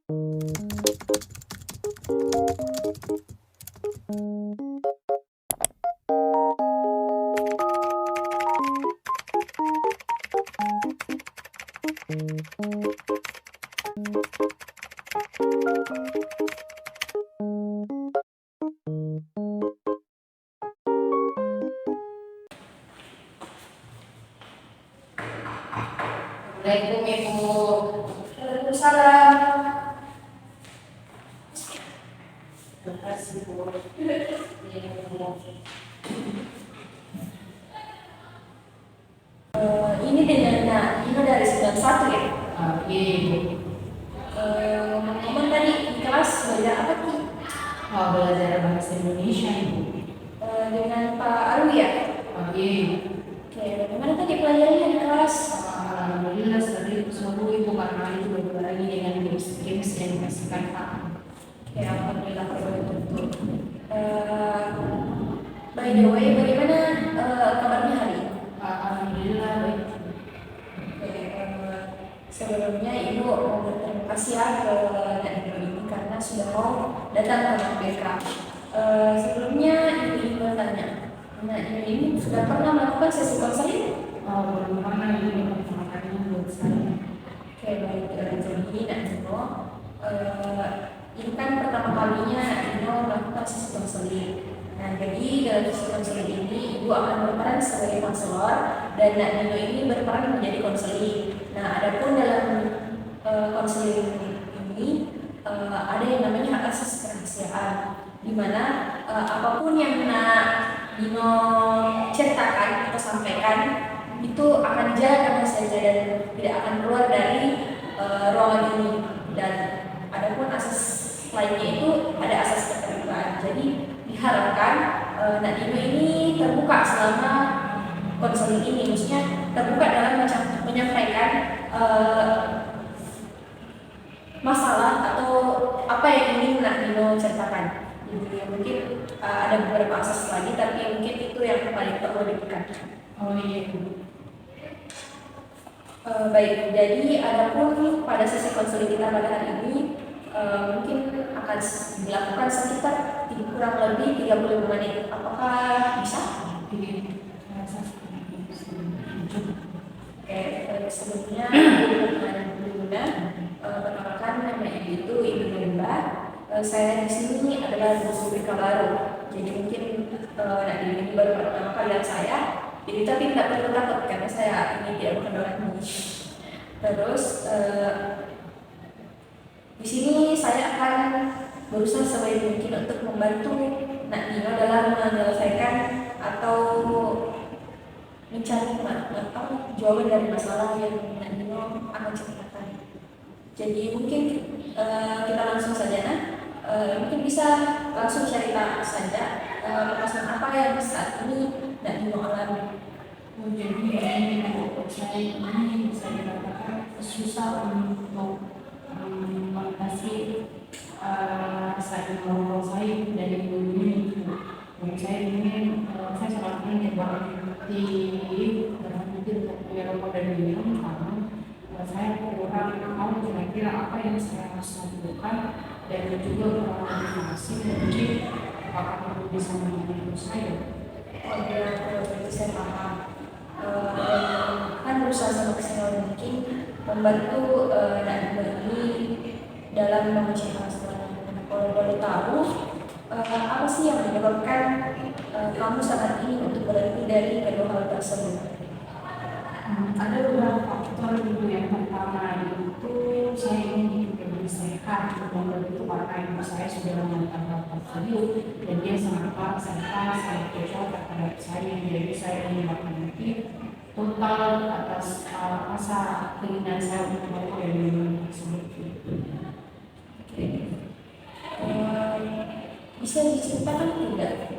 Assalamualaikum Ibu. Waalaikumsalam. Terima kasih Bu. Ini dengan Ina dari 91 ya? Iya Ibu. Ngomong-ngomong tadi di kelas belajar apa tuh? Belajar bahasa Indonesia Ibu. Dengan Pak Alu ya? Iya. Oke, bagaimana tadi pelajarannya di kelas? Alhamdulillah seru Ibu, karena itu berdua lagi dengan games yang dikasihkan Pak. Oke, alhamdulillah kalau begitu. By the way, bagaimana kabarnya hari ini? Alhamdulillah baik. Oke, sebelumnya Ibu mau berterima kasih ya ke Nadino ini karena sudah mau datang ke MBK. Sebelumnya Ibu ingin bertanya, Nadino ini sudah pernah melakukan sesi konseling? Belum pernah Ibu, makanya buat saya. Oke, baik. Jadi Nadino, ini kan pertama kalinya Nadino melakukan sesi konseling. Nah, jadi dalam sesi konseling ini Ibu akan berperan sebagai konselor dan Nadino ini berperan menjadi konseling. Nah, adapun dalam konseling ini ada yang namanya hak asasi kerahasiaan, di mana apapun yang Nadino ceritakan atau sampaikan itu akan dijaga saja dan tidak akan keluar dari ruangan ini. Dan adapun asas lainnya itu ada asas keterbukaan. Jadi diharapkan Nadino ini terbuka selama konseling ini, maksudnya terbuka dalam menyampaikan masalah atau apa yang ingin Nadino ceritakan. Jadi mungkin ada beberapa asas lagi, tapi mungkin itu yang paling perlu ditekankan. Oh iya Bu. Baik, jadi adapun pada sesi konseling kita pada hari ini mungkin akan dilakukan sekitar kurang lebih 35 menit. Apakah bisa? Oke, sebelumnya Bunda, perkenalkan nama Ibu itu Ibu Nunda. Saya di sini adalah musuh BK baru. Jadi mungkin Nadine ini baru pertama kali lihat saya. Jadi tapi tidak perlu takut karena saya ini tidak mengenal ini. Terus di sini saya akan berusaha sebaik mungkin untuk membantu Nadino dalam menyelesaikan atau mencari jawaban dari masalah yang Nadino akan ceritakan. Jadi mungkin kita langsung saja mungkin bisa langsung cerita saja permasalahan apa yang saat ini Nadino alami. Jadi saya ini bisa dikatakan susah untuk mengatasi rasa ingin saya dari dulu ini. Saya ingin saya sangat ingin berhenti untuk merokok dan minum karena saya kurang tahu kira-kira apa yang saya harus lakukan dan juga kurang motivasi mungkin apakah bisa membantu saya. Oh ya, kalau saya paham. Kan berusaha semaksimal mungkin membantu Nadino ini dalam memecahkan masalahnya. Kalau boleh tahu, apa sih yang menyebabkan kamu saat ini untuk berhenti dari kedua hal tersebut? Ada beberapa faktor dulu. Yang pertama itu saya ingin hidup lebih sehat, dan itu karena ibu saya sudah melakukan hal tersebut dan dia sangat sehat, sangat cocok terhadap saya. Jadi saya ingin berhenti total atas rasa keinginan saya untuk merokok dan minum tersebut. Bisa diceritakan tidak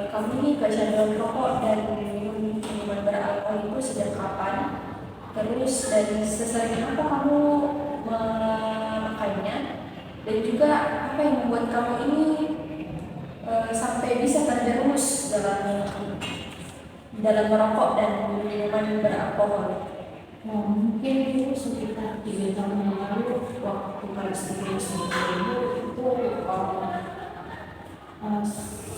kamu ini kecanduan rokok dan minuman beralkohol itu sejak kapan? Terus dari sesering apa kamu memakainya? Dan juga apa yang membuat kamu ini sampai bisa terjerumus dalam merokok dan minuman beralkohol? Mungkin itu sekitar 3 tahun yang lalu waktu tukar sendiri itu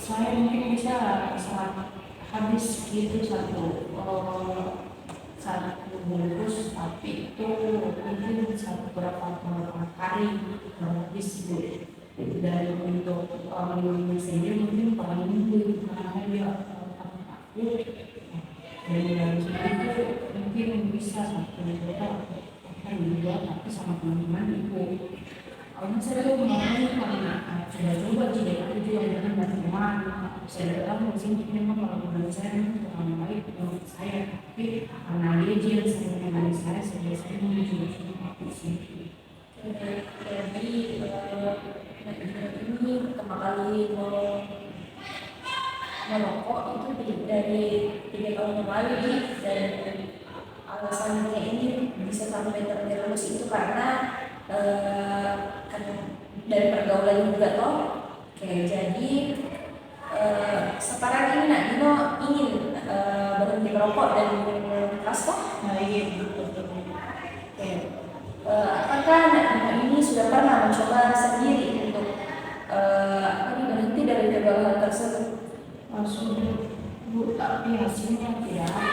saya mungkin bisa saat habis gitu satu bungkus, tapi itu mungkin berapa kali habis gitu. Dari untuk minum sendiri mungkin per minggu karena dia aku dari itu mungkin bisa satu juta akan dijual, tapi sama teman-teman itu karena saya tuh kemarin karena sudah coba jadi aku jual dengan teman-teman, saya datang di sini memang kalau menurut saya kurang baik menurut saya, tapi karena dia jiran saya dengan saya biasanya menjual aku sih. Jadi ini pertama kali merokok itu dari 3 tahun yang lalu nih, dan alasannya ini bisa sampai terjerumus itu karena kan dari pergaulan juga toh. Oke, jadi sekarang ini Nak Dino ingin berhenti merokok dan minum keras toh? Nah iya betul. Oke. Apakah Nak Dino ini sudah pernah mencoba sendiri untuk berhenti dari kedua hal tersebut? Sudah Bu, tapi hasilnya tidak ada.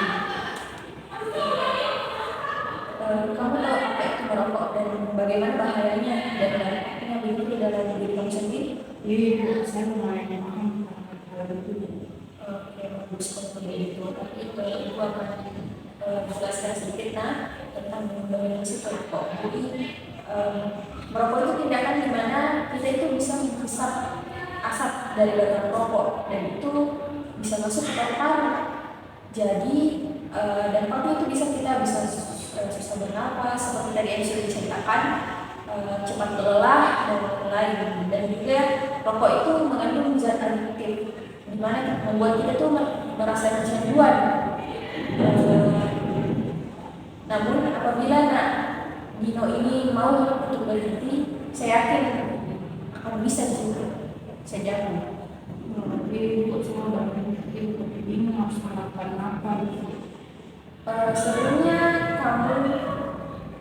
Kamu tahu apa itu merokok dan bagaimana bahayanya dan dampaknya begitu dalam diri kamu sendiri? Iya Bu, saya lumayan paham hal itu. Oke, bagus kalau begitu. Tapi Ibu akan menjelaskan sedikit tentang bagaimana sih merokok. Jadi merokok itu tindakan di mana kita itu bisa menghisap asap dari batang rokok dan itu bisa masuk ke paru-paru. Jadi dampaknya itu kita bisa susah bernapas, seperti tadi yang sudah diceritakan, cepat lelah dan lain. Dan juga rokok itu mengandung zat adiktif, di mana membuat kita tuh merasa kecanduan. Namun apabila Nak Dino ini mau untuk berhenti, saya yakin akan bisa juga. Saya jamin. Tapi buat semua barang itu bingung harus melakukan apa. Sebelumnya kamu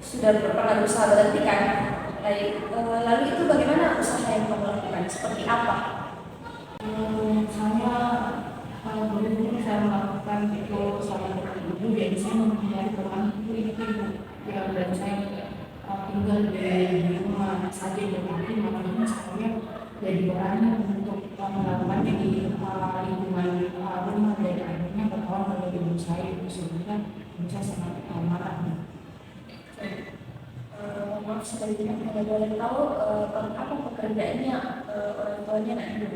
sudah pernah berusaha berhenti kan? Lalu itu bagaimana usaha yang kamu lakukan? Seperti apa? Saya dulu saya melakukan itu sama ibu, jadi saya menghindari teman itu dan saya tinggal di rumah saja, dan nanti makanya saya jadi berani untuk melakukannya di lingkungan rumah, dan akhirnya ketahuan oleh ibu saya itu sehingga bisa sangat marah. Maaf sekali tidak boleh tahu apa pekerjaannya orang tuanya Nak Dino?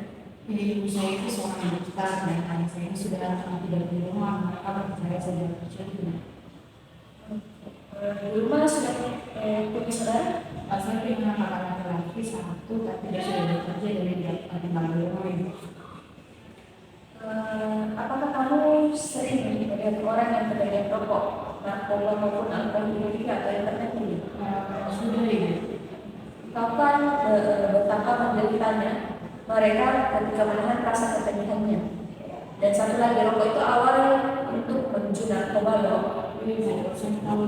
Jadi ibu saya itu seorang dokter dan ayah saya sudah tidak di rumah, maka saya sedang kerja di rumah. Di rumah sudah punya saudara? Saya punya kakak laki-laki satu, tapi dia sudah bekerja dari tinggal di rumah ini. Apakah kamu sering melihat orang yang pedagang rokok, narkoba maupun alkohol atau yang tertentu? Sudah ya. Tahu kan betapa menderitanya mereka ketika menahan rasa kepedihannya. Dan satu lagi, rokok itu awal untuk menuju narkoba loh. Saya tahu.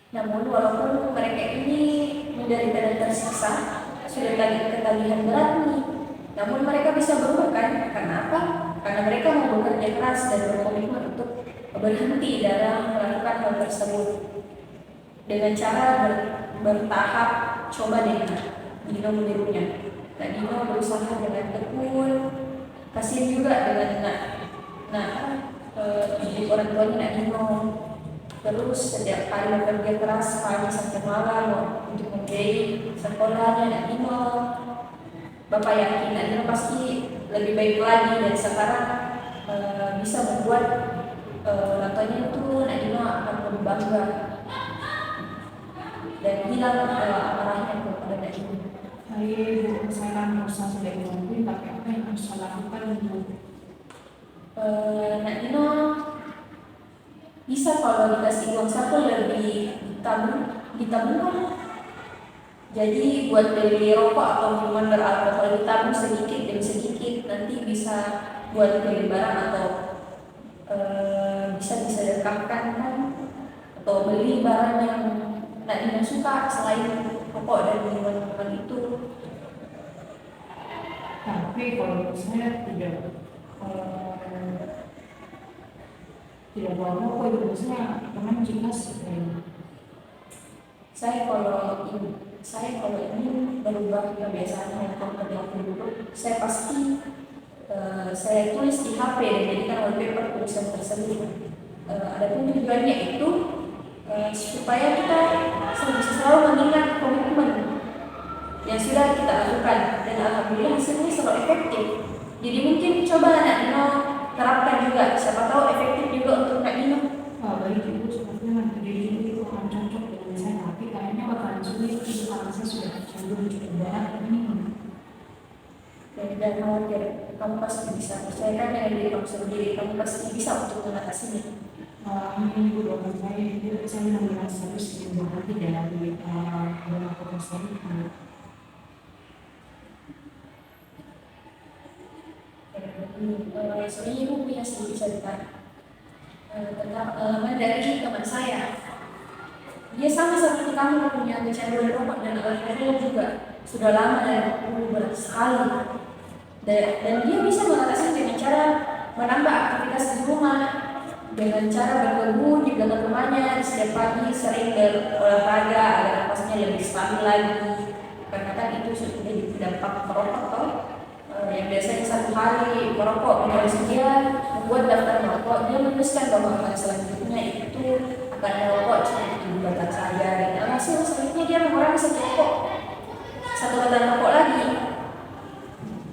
Namun walaupun mereka ini menderita dan tersiksa, sudah ketagihan berat nih, namun mereka bisa berubah kan? Karena apa? Karena mereka mau bekerja keras dan berkomitmen untuk berhenti dalam melakukan hal tersebut dengan cara bertahap. Coba deh Dino menirunya. Nah, Dino berusaha dengan tekun, kasihan juga dengan ibu orang tuanya Nak Dino. Terus setiap hari bekerja keras pagi sampai malam untuk membiayai sekolahnya Nak Dino. Bapak yakin Nak Dino pasti lebih baik lagi, dan sekarang bisa membuat orang tuanya itu Nak Dino akan lebih bangga dan hilang amarahnya kepada Nak Dino. Ibu, saya kan berusaha sudah mungkin, tapi apa yang harus saya lakukan untuk Nak Dino bisa kalau dikasih uang saku lebih ditabungkan. Jadi buat beli rokok atau minuman beralkohol ditabung sedikit demi sedikit, nanti bisa buat beli barang atau bisa disedekahkan kan atau beli barang yang nak Dina suka selain rokok dan minuman itu. Tapi kalau saya tidak bawa rokok itu biasanya teman jelas. Saya kalau ini berubah kebiasaan handphone dari waktu dulu, saya pasti saya tulis di HP dan jadikan wallpaper tulisan tersebut. Adapun tujuannya itu supaya kita selalu mengingat komitmen yang sudah kita lakukan, dan alhamdulillah hasilnya selalu efektif. Jadi mungkin coba Nak Dino terapkan juga, siapa tahu efektif juga untuk Nak Dino. Baik Ibu, sepertinya diri itu akan cocok dengan saya, tapi kayaknya bakalan sulit karena saya sudah cenderung cukup banyak ini. Dan khawatir, kamu pasti bisa, percayakan dengan diri kamu sendiri, kamu pasti bisa untuk mengatasinya. Ini Ibu doakan saya memang merasa harus menjadi dari melakukan saya. Sebenarnya Ibu punya sedikit cerita tentang pengalaman dari teman saya. Dia sama seperti kamu punya kecanduan rokok dan alkohol juga, sudah lama dan bersekali. Dan dia bisa mengatasi dengan cara menambah aktivitas di rumah, dengan cara berkebun di belakang rumahnya setiap pagi, sering berolahraga agar napasnya lebih stabil lagi. Karena kan itu sudah dampak merokok toh. Yang biasanya satu hari merokok, kemudian dia membuat daftar merokok, dia menuliskan bahwa akan selanjutnya itu akan merokok cuma 7 batang saja, dan hasil selanjutnya dia mengurangi satu batang rokok lagi.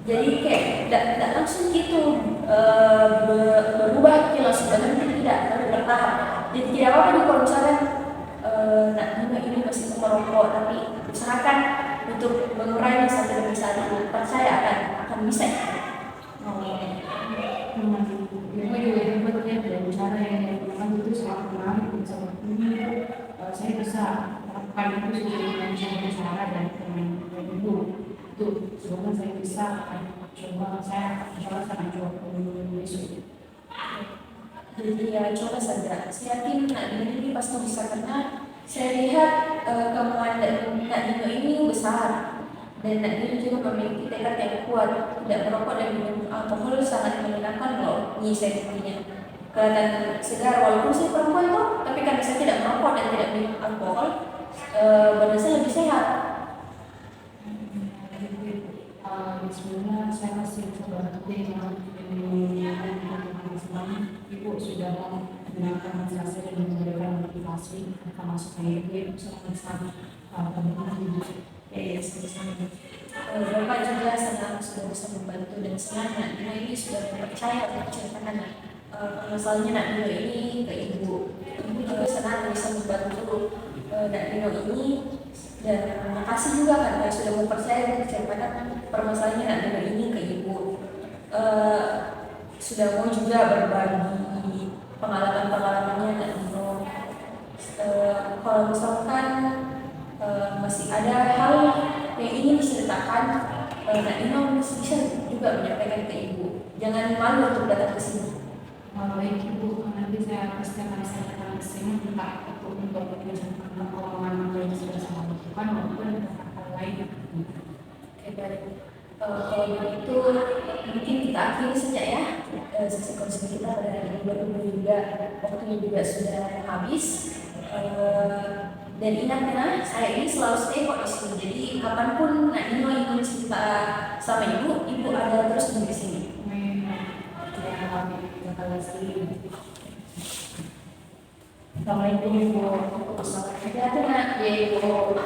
Jadi kayak tidak langsung gitu berubah gitu langsung berhenti, tidak, tapi bertahap. Jadi tidak apa-apa nih kalau misalkan Nak Dino ini masih merokok, tapi usahakan untuk mengurangi satu demi satu, percaya akan bisa. Memang juga hebatnya dan cara yang memang itu sangat menarik seperti ini. Saya bisa lakukan itu dengan cara dan teman Ibu. Itu semoga saya bisa coba, saya akan coba besok. Jadi ya coba saja. Saya yakin Nak Dino ini pasti bisa, karena saya lihat kemauan Nak Dino ini besar, dan Nak Dino juga memiliki tekad yang kuat. Tidak merokok dan minum alkohol sangat menyenangkan loh. Ini saya buktinya. Kelihatan segar walaupun saya perempuan tuh, tapi karena saya tidak merokok dan tidak minum alkohol, badan saya lebih sehat. Sebenarnya saya masih coba dengan Ibu sudah mengenalkan masalah saya dan memberikan motivasi termasuk saya Ibu sangat Bapak juga senang sudah bisa membantu, dan senang Nak Dino ini sudah percaya untuk ceritakan masalahnya Nak Dino ini ke Ibu. Ibu juga senang bisa membantu Nak Dino ini, dan terima kasih juga karena sudah mempercaya untuk ceritakan permasalahannya Nak Dino ini ke Ibu. Sudah mau juga berbagi pengalaman-pengalamannya Nak Dino. Kalau misalkan masih ada hal yang ingin diceritakan, Nak Dino bisa juga menyampaikan ke Ibu. Jangan malu untuk datang ke sini. Baik Ibu, nanti saya pasti akan datang ke sini entah itu untuk menjelaskan pengalaman yang sudah saya lakukan maupun hal lain. Oke, baik. Kalau begitu mungkin kita akhiri saja ya sesi konseling kita pada hari ini. Baru juga waktunya juga sudah habis. Dan ingat ya, saya ini selalu stay kok di sini. Jadi kapanpun Nak Dino ingin cerita sama Ibu, Ibu ada terus di sini. Assalamualaikum Ibu. Hati-hati Nak. Ya Ibu.